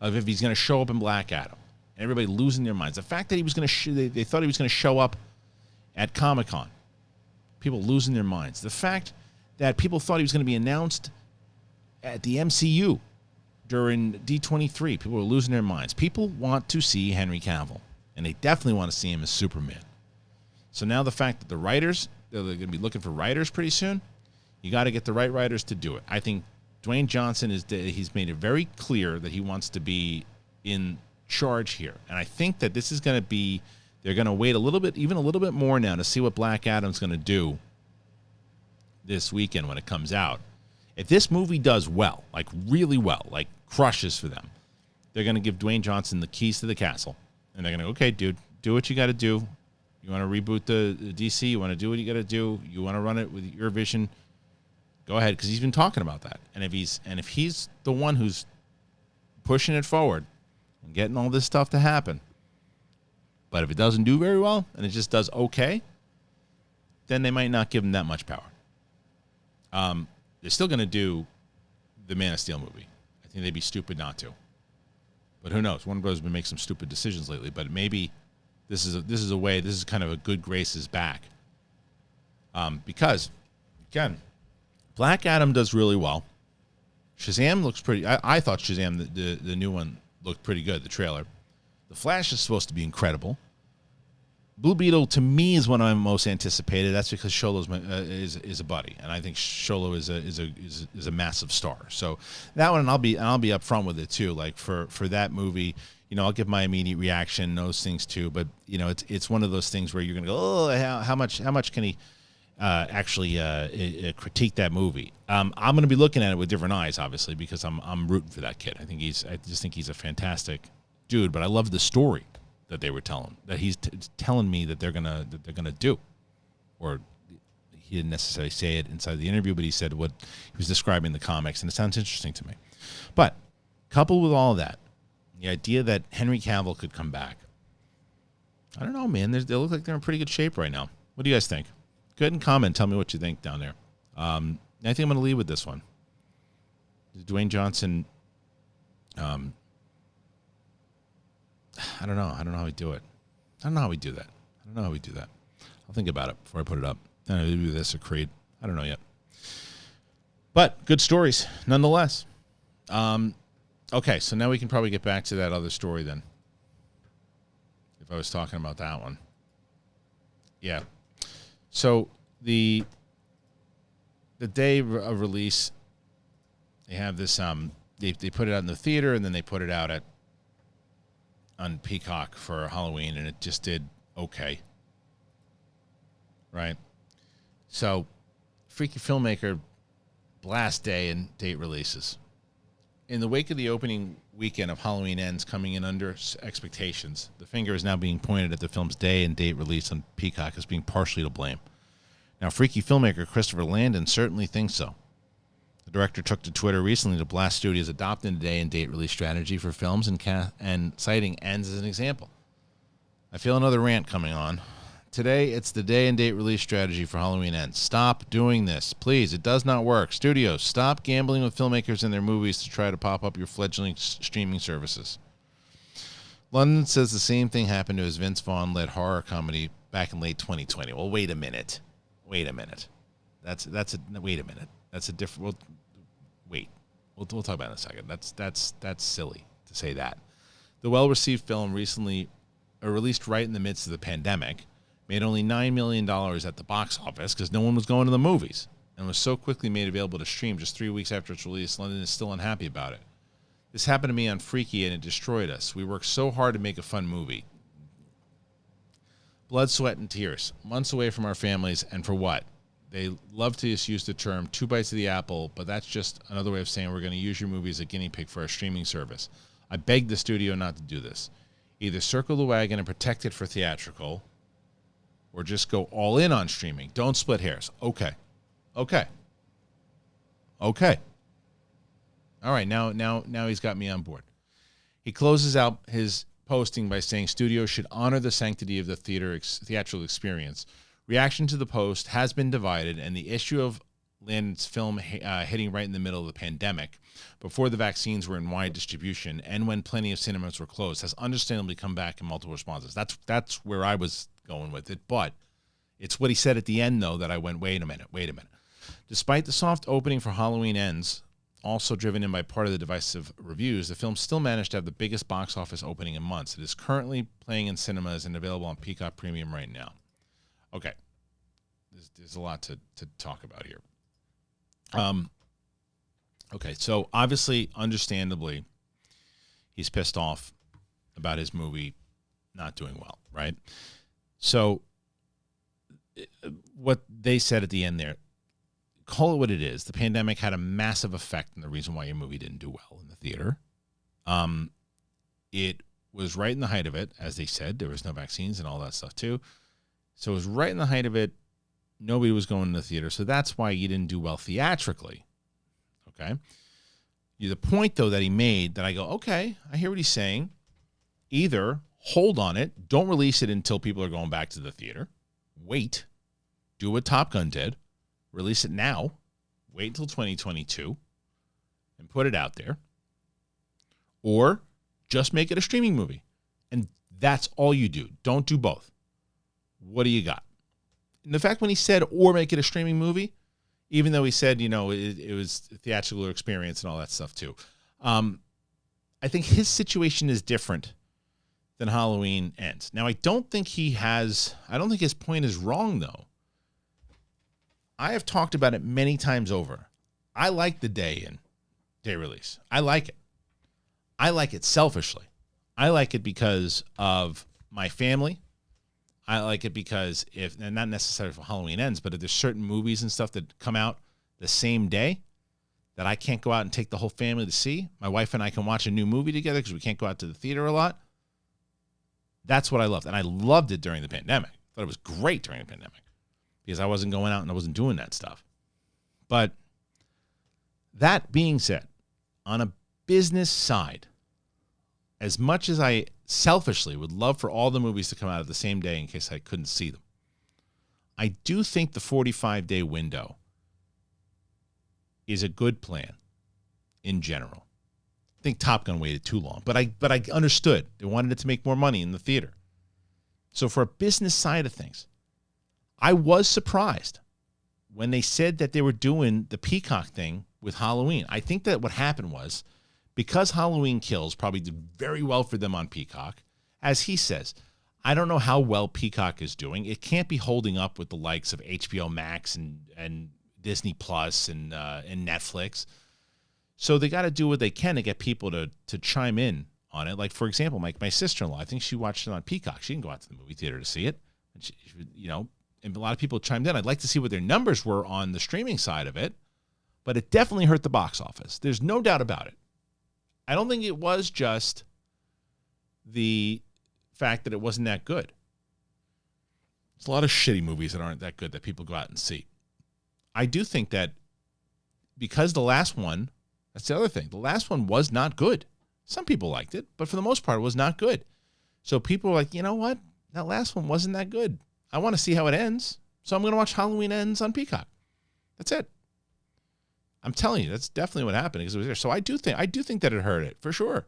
of if he's going to show up in Black Adam. Everybody losing their minds. The fact that he was going to, they thought he was going to show up at Comic-Con. People losing their minds. The fact that people thought he was going to be announced at the MCU during D23. People were losing their minds. People want to see Henry Cavill. And they definitely want to see him as Superman. So now the fact that the writers, they're going to be looking for writers pretty soon, you got to get the right writers to do it. I think Dwayne Johnson, he's made it very clear that he wants to be in charge here. And I think that this is going to be, they're going to wait a little bit, even a little bit more now to see what Black Adam's going to do this weekend when it comes out. If this movie does well, like really well, like crushes for them, they're going to give Dwayne Johnson the keys to the castle. And they're going to go, okay, dude, do what you got to do. You want to reboot the DC? You want to do what you got to do? You want to run it with your vision? Go ahead, because he's been talking about that. And if he's the one who's pushing it forward and getting all this stuff to happen, but if it doesn't do very well and it just does okay, then they might not give him that much power. They're still going to do the Man of Steel movie. I think they'd be stupid not to. But who knows? Warner Bros. Has been making some stupid decisions lately. But maybe this is a way. This is kind of a good graces back. Because again, Black Adam does really well. Shazam looks pretty. I thought Shazam the new one looked pretty good. The trailer. The Flash is supposed to be incredible. Blue Beetle to me is one I'm most anticipated. That's because Sholo's is a buddy, and I think Sholo is a massive star. So that one, I'll be upfront with it too. Like for that movie, I'll give my immediate reaction, those things too. But it's one of those things where you're gonna go, oh, how much can he actually critique that movie? I'm gonna be looking at it with different eyes, obviously, because I'm rooting for that kid. I just think he's a fantastic dude. But I love the story that they were telling, that he's telling me that they're gonna do, or he didn't necessarily say it inside the interview, but he said what he was describing the comics, and it sounds interesting to me. But coupled with all of that, the idea that Henry Cavill could come back, I don't know, man. They look like they're in pretty good shape right now. What do you guys think? Go ahead and comment. Tell me what you think down there. I think I'm going to leave with this one. Dwayne Johnson. I don't know. I don't know how we do it. I don't know how we do that. I'll think about it before I put it up. I don't know, maybe this or Creed. I don't know yet. But good stories, nonetheless. Okay, so now we can probably get back to that other story then. If I was talking about that one. Yeah. So the the day of release, they have this. They put it out in the theater, and then they put it out on Peacock for Halloween, and it just did okay. Right. So, freaky filmmaker blast day and date releases. In the wake of the opening weekend of Halloween Ends coming in under expectations, the finger is now being pointed at the film's day and date release on Peacock as being partially to blame. Now, freaky filmmaker Christopher Landon certainly thinks so. The director took to Twitter recently to blast studios adopting the day and date release strategy for films and citing Ends as an example. I feel another rant coming on. Today, it's the day and date release strategy for Halloween Ends. Stop doing this. Please, it does not work. Studios, stop gambling with filmmakers and their movies to try to pop up your fledgling streaming services. London says the same thing happened to his Vince Vaughn-led horror comedy back in late 2020. Well, wait a minute. Wait a minute. Wait a minute. That's a different. Well, wait. We'll talk about it in a second. That's silly to say that. The well-received film recently released right in the midst of the pandemic made only $9 million at the box office because no one was going to the movies, and was so quickly made available to stream just 3 weeks after its release. London is still unhappy about it. This happened to me on Freaky, and it destroyed us. We worked so hard to make a fun movie. Blood, sweat, and tears. Months away from our families, and for what? They love to just use the term 2 bites of the apple, but that's just another way of saying we're going to use your movie as a guinea pig for our streaming service. I beg the studio not to do this. Either circle the wagon and protect it for theatrical, or just go all in on streaming. Don't split hairs. Okay. All right, now he's got me on board. He closes out his posting by saying studios should honor the sanctity of the theatrical experience. Reaction to the post has been divided, and the issue of Landon's film hitting right in the middle of the pandemic, before the vaccines were in wide distribution, and when plenty of cinemas were closed, has understandably come back in multiple responses. That's where I was going with it, but it's what he said at the end, though, that I went, wait a minute. Despite the soft opening for Halloween Ends, also driven in by part of the divisive reviews, the film still managed to have the biggest box office opening in months. It is currently playing in cinemas and available on Peacock Premium right now. Okay. There's a lot to talk about here. Okay, so obviously, understandably, he's pissed off about his movie not doing well, right? So what they said at the end there, call it what it is. The pandemic had a massive effect on the reason why your movie didn't do well in the theater. It was right in the height of it, as they said. There was no vaccines and all that stuff too. So it was right in the height of it. Nobody was going to the theater. So that's why you didn't do well theatrically. Okay. The point, though, that he made that I go, okay, I hear what he's saying. Either hold on it. Don't release it until people are going back to the theater. Wait. Do what Top Gun did. Release it now. Wait until 2022 and put it out there. Or just make it a streaming movie. And that's all you do. Don't do both. What do you got? And the fact when he said, or make it a streaming movie, even though he said, it was a theatrical experience and all that stuff too. I think his situation is different than Halloween Ends. Now, I don't think his point is wrong, though. I have talked about it many times over. I like the day release. I like it. I like it selfishly. I like it because of my family. I like it because and not necessarily for Halloween Ends, but if there's certain movies and stuff that come out the same day that I can't go out and take the whole family to see, my wife and I can watch a new movie together because we can't go out to the theater a lot. That's what I loved. And I loved it during the pandemic. I thought it was great during the pandemic because I wasn't going out and I wasn't doing that stuff. But that being said, on a business side, as much as I selfishly would love for all the movies to come out at the same day in case I couldn't see them, I do think the 45-day window is a good plan in general. I think Top Gun waited too long, but I understood. They wanted it to make more money in the theater. So for a business side of things, I was surprised when they said that they were doing the Peacock thing with Halloween. I think that what happened was because Halloween Kills probably did very well for them on Peacock, as he says, I don't know how well Peacock is doing. It can't be holding up with the likes of HBO Max and Disney Plus and Netflix. So they got to do what they can to get people to chime in on it. Like, for example, my sister-in-law, I think she watched it on Peacock. She didn't go out to the movie theater to see it. And and a lot of people chimed in. I'd like to see what their numbers were on the streaming side of it, but it definitely hurt the box office. There's no doubt about it. I don't think it was just the fact that it wasn't that good. There's a lot of shitty movies that aren't that good that people go out and see. I do think that because the last one, that's the other thing. The last one was not good. Some people liked it, but for the most part, it was not good. So people were like, you know what? That last one wasn't that good. I want to see how it ends. So I'm going to watch Halloween Ends on Peacock. That's it. I'm telling you, that's definitely what happened because it was there. So I do think that it hurt it for sure.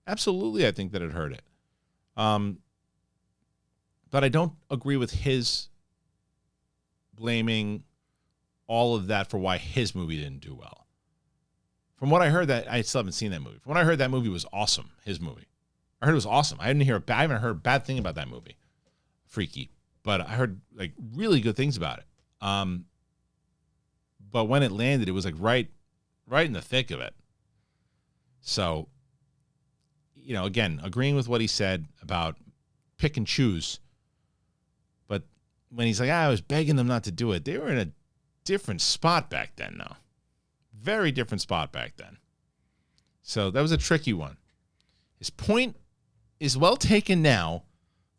Absolutely, I think that it hurt it. But I don't agree with his blaming all of that for why his movie didn't do well. From what I heard, that I still haven't seen that movie. From what I heard, that movie was awesome. His movie, I heard it was awesome. I haven't heard a bad thing about that movie. Freaky, but I heard like really good things about it. But when it landed, it was like right in the thick of it. So, again, agreeing with what he said about pick and choose. But when he's like, I was begging them not to do it, they were in a different spot back then, though. Very different spot back then. So that was a tricky one. His point is well taken now,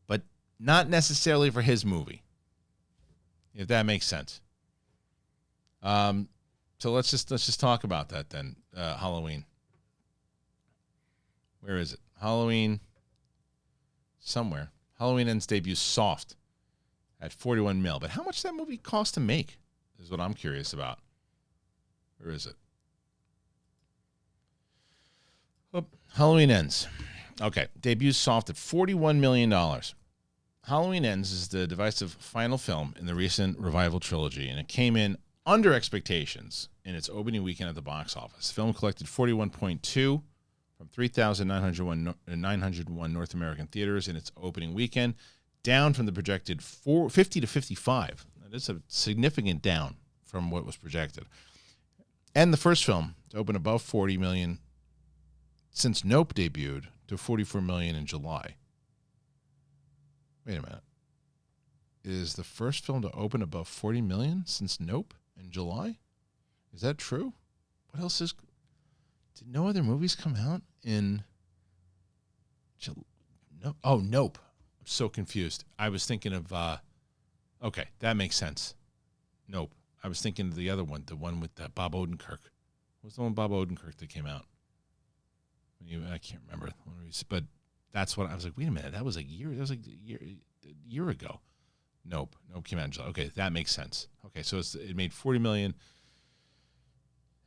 but not necessarily for his movie. If that makes sense. So let's just talk about that then. Halloween. Where is it? Halloween. Somewhere. Halloween Ends debuts soft at 41 mil. But how much does that movie cost to make? Is what I'm curious about. Where is it? Oh, Halloween Ends. Okay. Debuts soft at $41 million. Halloween Ends is the divisive final film in the recent revival trilogy, and it came in under expectations in its opening weekend at the box office. The film collected 41.2 from 3,901 North American theaters in its opening weekend, down from the projected 50 to 55. That is a significant down from what was projected. And the first film to open above 40 million since Nope debuted, to 44 million in July. Wait a minute. Is the first film to open above 40 million since Nope in July? Is that true? What else is... Did no other movies come out in... No. Oh, Nope. I'm so confused. I was thinking of... Okay, that makes sense. Nope. I was thinking of the other one, the one with Bob Odenkirk. What was the one with Bob Odenkirk that came out? I can't remember. But that's what I was like, wait a minute. That was a year ago. Nope came out in July. Okay, that makes sense. Okay, so it made 40 million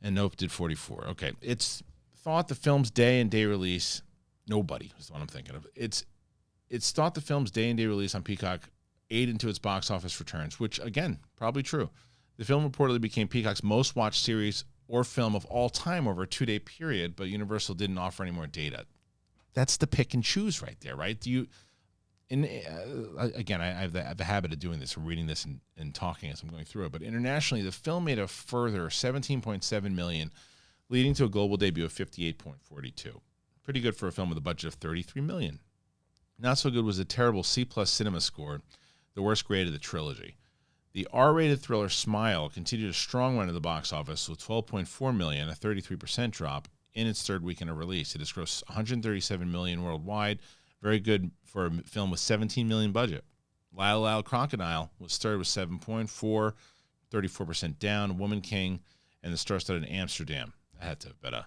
and Nope did 44. Okay, it's thought the film's day and day release. Nobody is what I'm thinking of. It's thought the film's day and day release on Peacock ate into its box office returns, which again, probably true. The film reportedly became Peacock's most watched series or film of all time over a 2-day period, but Universal didn't offer any more data. That's the pick and choose right there, right? Again, I have the habit of doing this, reading this and talking as I'm going through it. But internationally, the film made a further 17.7 million, leading to a global debut of 58.42. Pretty good for a film with a budget of 33 million. Not so good was a terrible C+ cinema score, the worst grade of the trilogy. The R-rated thriller Smile continued a strong run at the box office with 12.4 million, a 33% drop in its third weekend of release. It has grossed 137 million worldwide. Very good for a film with 17 million budget. Lyle Lyle Crocodile was third with 7.4, 34% down. Woman King and The Star-Studded Amsterdam. That had to have been a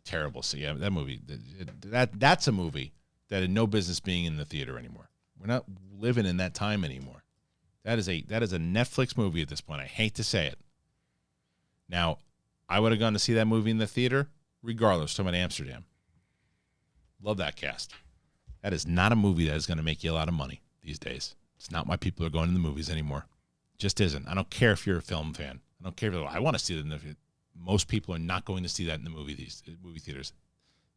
terrible scene. Yeah, that movie. That's a movie that had no business being in the theater anymore. We're not living in that time anymore. That is a Netflix movie at this point. I hate to say it. Now, I would have gone to see that movie in the theater, regardless. Talking about Amsterdam. Love that cast. That is not a movie that is going to make you a lot of money these days. It's not why people are going to the movies anymore. It just isn't. I don't care if you're a film fan. I don't care if I want to see it. Most people are not going to see that in the movie theaters.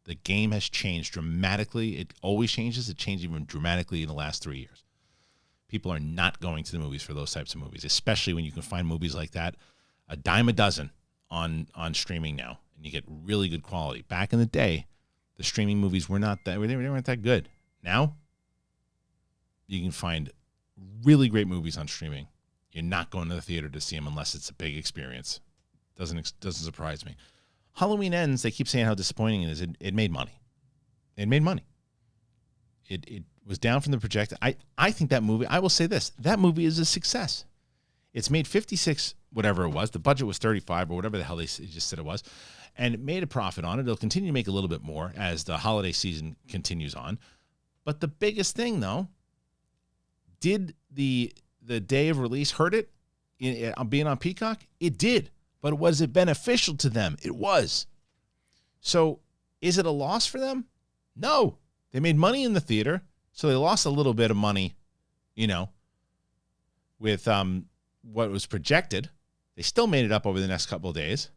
The game has changed dramatically. It always changes. It changed even dramatically in the last 3 years. People are not going to the movies for those types of movies, especially when you can find movies like that a dime a dozen on streaming now, and you get really good quality. Back in the day, the streaming movies were not that they weren't that good. Now, you can find really great movies on streaming. You're not going to the theater to see them unless it's a big experience. Doesn't surprise me. Halloween Ends, they keep saying how disappointing it is. It made money. It made money. It was down from the projected. I think that movie, I will say this, that movie is a success. It's made 56, whatever it was. The budget was 35 or whatever the hell they just said it was. And it made a profit on it. It'll continue to make a little bit more as the holiday season continues on. But the biggest thing, though, did the day of release hurt it being on Peacock? It did. But was it beneficial to them? It was. So is it a loss for them? No. They made money in the theater, so they lost a little bit of money, with what was projected. They still made it up over the next couple of days.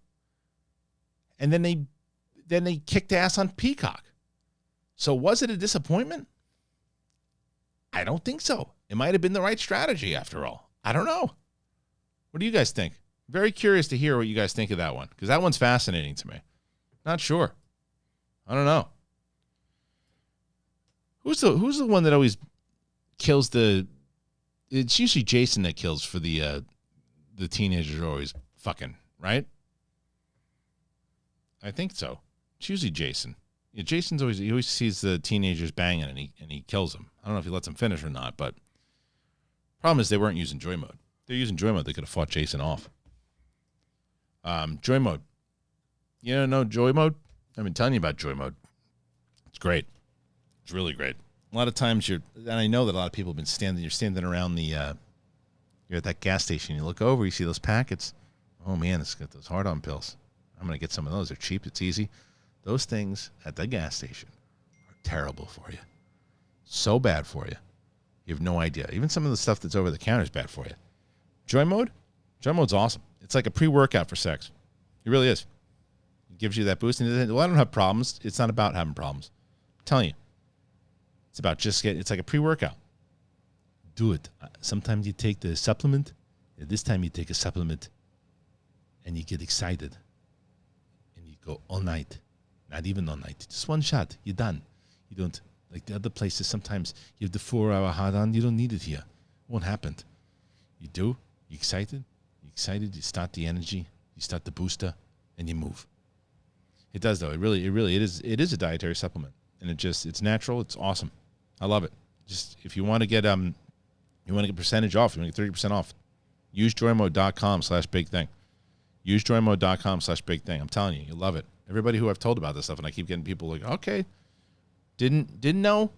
And then they kicked ass on Peacock. So was it a disappointment? I don't think so. It might have been the right strategy after all. I don't know. What do you guys think? Very curious to hear what you guys think of that one, because that one's fascinating to me. Not sure. I don't know. Who's the one that always kills it's usually Jason that kills for the teenagers are always fucking, right? I think so. It's usually Jason. Yeah, Jason's always sees the teenagers banging and he kills them. I don't know if he lets them finish or not, but problem is they weren't using JOYMODE. They're using JOYMODE. They could have fought Jason off. JOYMODE. You don't know JOYMODE? I've been telling you about JOYMODE. It's great. It's really great. A lot of times and I know that a lot of people have been you're standing around you're at that gas station. You look over, you see those packets. Oh man, it's got those hard-on pills. I'm going to get some of those. They're cheap. It's easy. Those things at the gas station are terrible for you. So bad for you. You have no idea. Even some of the stuff that's over the counter is bad for you. JOYMODE's awesome. It's like a pre-workout for sex. It really is. It gives you that boost. And I don't have problems. It's not about having problems. I'm telling you. It's about it's like a pre-workout. Do it. Sometimes you take the supplement. This time you take a supplement and you get excited. And you go all night. Not even all night. Just one shot. You're done. You don't, like the other places, sometimes you have the 4-hour hard on. You don't need it here. It won't happen. You do. You excited. You start the energy. You start the booster and you move. It does though. It is a dietary supplement. And it's natural. It's awesome. I love it. Just if you want to get percentage off, you want to get 30% off, use joymode.com/big thing. Use joymode.com/big thing. I'm telling you, you'll love it. Everybody who I've told about this stuff, and I keep getting people like, okay, didn't know,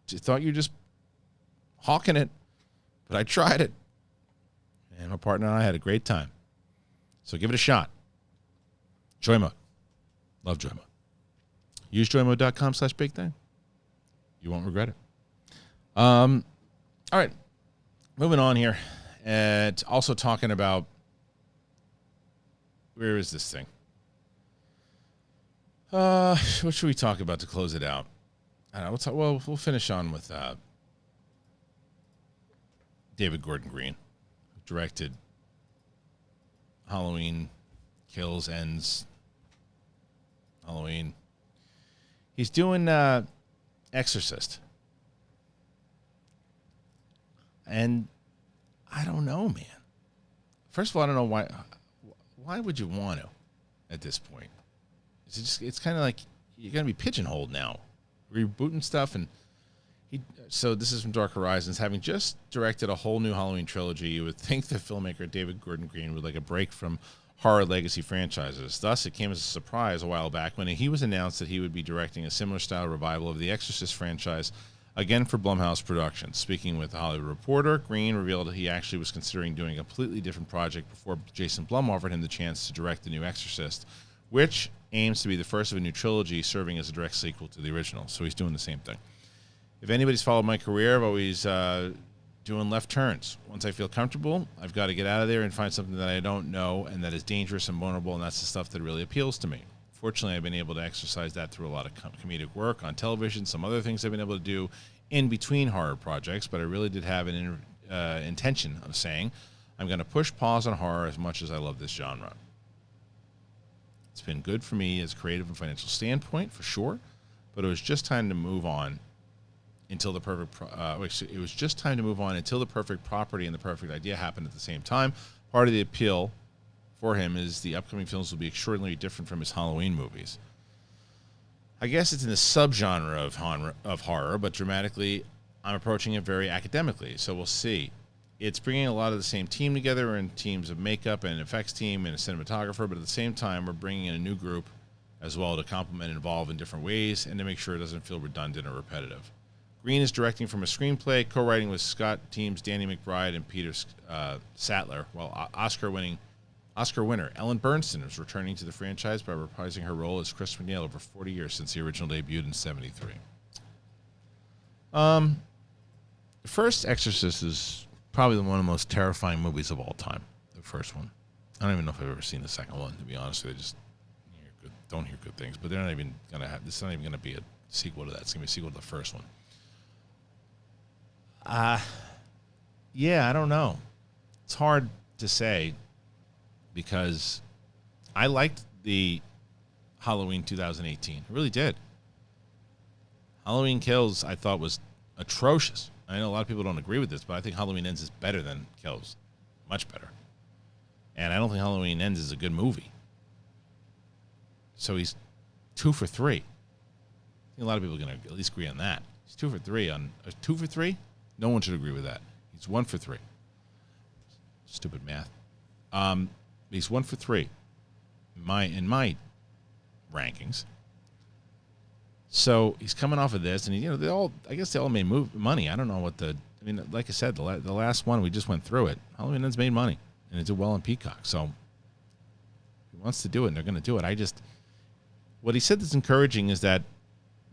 just thought you were just hawking it, but I tried it, and my partner and I had a great time. So give it a shot. JOYMODE. Love JOYMODE. Use joymode.com/big thing. You won't regret it. All right. Moving on here. And also talking about, where is this thing? What should we talk about to close it out? I don't know. We'll finish on with David Gordon Green, who directed Halloween Kills, Ends, Halloween. He's doing Exorcist. And I don't know, man. First of all, I don't know why. Why would you want to at this point? It's kind of like you're going to be pigeonholed now. Rebooting stuff. So this is from Dark Horizons. Having just directed a whole new Halloween trilogy, you would think the filmmaker David Gordon Green would like a break from horror legacy franchises. Thus, it came as a surprise a while back when he was announced that he would be directing a similar style revival of the Exorcist franchise, again for Blumhouse Productions. Speaking with The Hollywood Reporter, Green revealed that he actually was considering doing a completely different project before Jason Blum offered him the chance to direct the new Exorcist, which aims to be the first of a new trilogy serving as a direct sequel to the original. So he's doing the same thing. If anybody's followed my career, I've always doing left turns. Once I feel comfortable, I've got to get out of there and find something that I don't know and that is dangerous and vulnerable, and that's the stuff that really appeals to me. Fortunately, I've been able to exercise that through a lot of comedic work on television, some other things I've been able to do in between horror projects, but I really did have an intention of saying, I'm going to push pause on horror as much as I love this genre. It's been good for me as a creative and financial standpoint, for sure, but it was just time to move on until the perfect property and the perfect idea happened at the same time. Part of the appeal for him is the upcoming films will be extraordinarily different from his Halloween movies. I guess it's in the subgenre of horror, but dramatically, I'm approaching it very academically, so we'll see. It's bringing a lot of the same team together in teams of makeup and effects team and a cinematographer, but at the same time, we're bringing in a new group as well to complement and evolve in different ways and to make sure it doesn't feel redundant or repetitive. Green is directing from a screenplay, co-writing with Scott teams Danny McBride and Peter Sattler, while Oscar winner Ellen Bernstein is returning to the franchise by reprising her role as Chris McNeil over 40 years since the original debuted in 1973. The first Exorcist is probably one of the most terrifying movies of all time. The first one. I don't even know if I've ever seen the second one, to be honest with you. I just don't hear good things. But they're not even going to have, this is not even going to be a sequel to that. It's going to be a sequel to the first one. Yeah, I don't know. It's hard to say because I liked the Halloween 2018. I really did. Halloween Kills, I thought, was atrocious. I know a lot of people don't agree with this, but I think Halloween Ends is better than Kills. Much better. And I don't think Halloween Ends is a good movie. So he's 2 for 3. I think a lot of people are going to at least agree on that. He's 2 for 3 on 2 for 3? No one should agree with that. He's 1 for 3. Stupid math. He's 1 for 3 in my rankings. So he's coming off of this, and they all made money. I don't know what like I said, the last one we just went through it. Halloween Ends made money, and it did well on Peacock. So if he wants to do it, and they're going to do it. What he said that's encouraging is that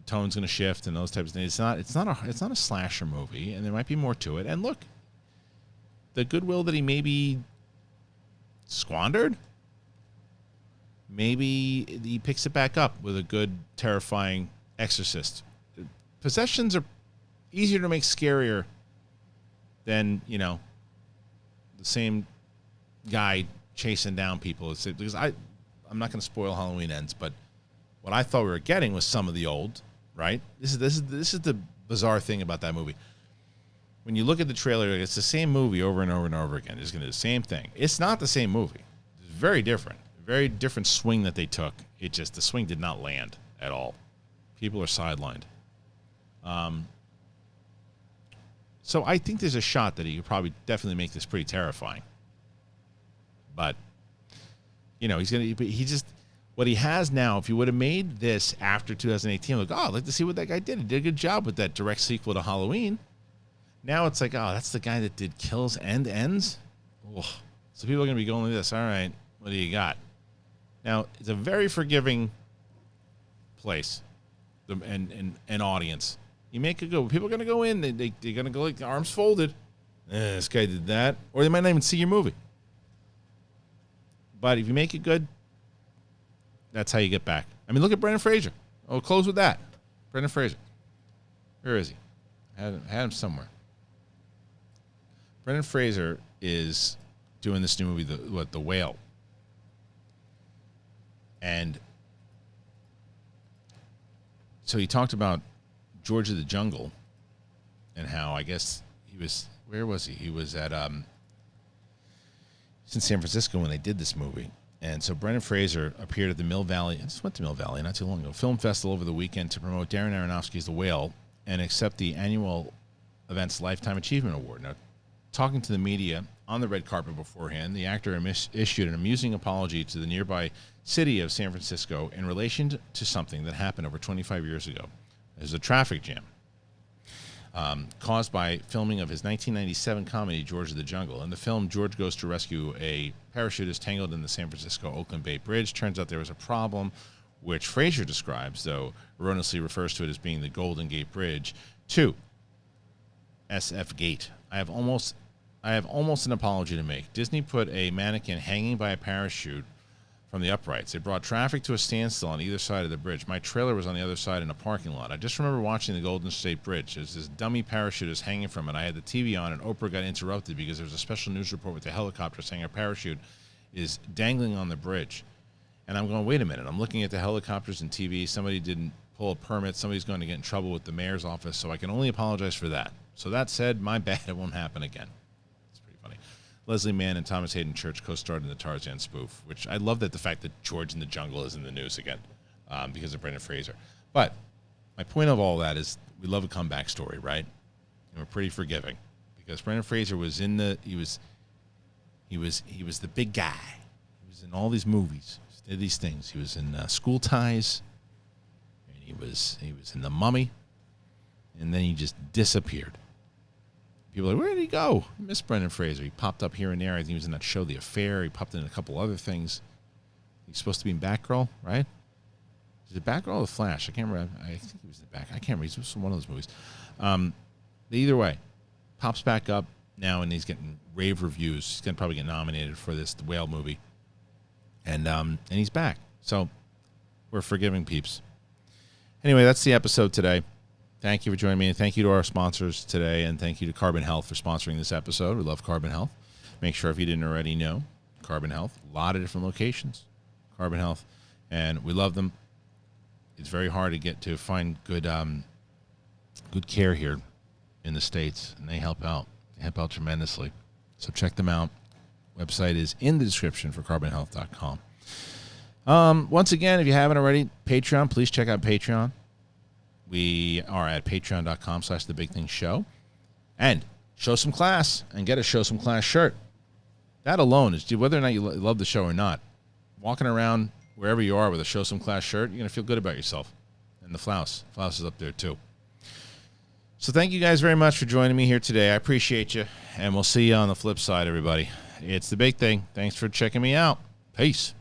tone's going to shift and those types of things. It's not a slasher movie, and there might be more to it. And look, the goodwill that he maybe squandered, maybe he picks it back up with a good, terrifying Exorcist. Possessions are easier to make scarier than, the same guy chasing down people. Because I'm not going to spoil Halloween Ends, but what I thought we were getting was some of the old, right? This is the bizarre thing about that movie. When you look at the trailer, it's the same movie over and over and over again. It's going to do the same thing. It's not the same movie. It's very different. Very different swing that they took. The swing did not land at all. People are sidelined. So I think there's a shot that he could probably definitely make this pretty terrifying. But, what he has now, if he would have made this after 2018, like, I'd like to see what that guy did. He did a good job with that direct sequel to Halloween. Now it's like, that's the guy that did Kills and Ends? Ugh. So people are going to be going like this. All right, what do you got? Now, it's a very forgiving place and audience. You make it go. People are going to go in. They're going to go like arms folded. This guy did that. Or they might not even see your movie. But if you make it good, that's how you get back. I mean, look at Brendan Fraser. I'll close with that. Brendan Fraser. Where is he? Had him somewhere. Brendan Fraser is doing this new movie, The Whale. And so he talked about George of the Jungle and how, I guess, he was, where was he? He was at, in San Francisco when they did this movie. And so Brendan Fraser appeared at the Mill Valley. I just went to Mill Valley not too long ago. Film festival over the weekend to promote Darren Aronofsky's The Whale and accept the annual event's Lifetime Achievement Award. Now, talking to the media on the red carpet beforehand, the actor issued an amusing apology to the nearby city of San Francisco in relation to something that happened over 25 years ago. There's a traffic jam caused by filming of his 1997 comedy, George of the Jungle. In the film, George goes to rescue a parachutist tangled in the San Francisco-Oakland Bay Bridge. Turns out there was a problem, which Fraser describes, though erroneously refers to it as being the Golden Gate Bridge. 2, SF Gate. I have almost an apology to make. Disney put a mannequin hanging by a parachute from the uprights. They brought traffic to a standstill on either side of the bridge. My trailer was on the other side in a parking lot. I just remember watching the Golden State Bridge. There's this dummy parachutist hanging from it. I had the TV on, and Oprah got interrupted because there was a special news report with the helicopter saying a parachute is dangling on the bridge. And I'm going, wait a minute. I'm looking at the helicopters and TV. Somebody didn't pull a permit. Somebody's going to get in trouble with the mayor's office, so I can only apologize for that. So that said, my bad. It won't happen again. It's pretty funny. Leslie Mann and Thomas Hayden Church co-starred in the Tarzan spoof, which I love that the fact that George in the Jungle is in the news again because of Brendan Fraser. But my point of all that is we love a comeback story, right? And we're pretty forgiving because Brendan Fraser was in the he was the big guy. He was in all these movies, he did these things. He was in School Ties, and he was in The Mummy, and then he just disappeared. People are like, where did he go? I miss Brendan Fraser. He popped up here and there. I think he was in that show, The Affair. He popped in a couple other things. He's supposed to be in Batgirl, right? Is it Batgirl or The Flash? I can't remember. I think he was in I can't remember. He was in one of those movies. Either way, pops back up now, and he's getting rave reviews. He's going to probably get nominated for the Whale movie. And he's back. So we're forgiving peeps. Anyway, that's the episode today. Thank you for joining me, and thank you to our sponsors today, and thank you to Carbon Health for sponsoring this episode. We love Carbon Health. Make sure, if you didn't already know, Carbon Health, a lot of different locations, Carbon Health, and we love them. It's very hard to get to find good care here in the States, and they help out. They help out tremendously. So check them out. Website is in the description for carbonhealth.com. Once again, if you haven't already, Patreon, please check out Patreon. We are at patreon.com/thebigthingshow. And show some class and get a Show Some Class shirt. That alone is, whether or not you love the show or not, walking around wherever you are with a Show Some Class shirt, you're going to feel good about yourself. And the Flouse is up there too. So thank you guys very much for joining me here today. I appreciate you. And we'll see you on the flip side, everybody. It's The Big Thing. Thanks for checking me out. Peace.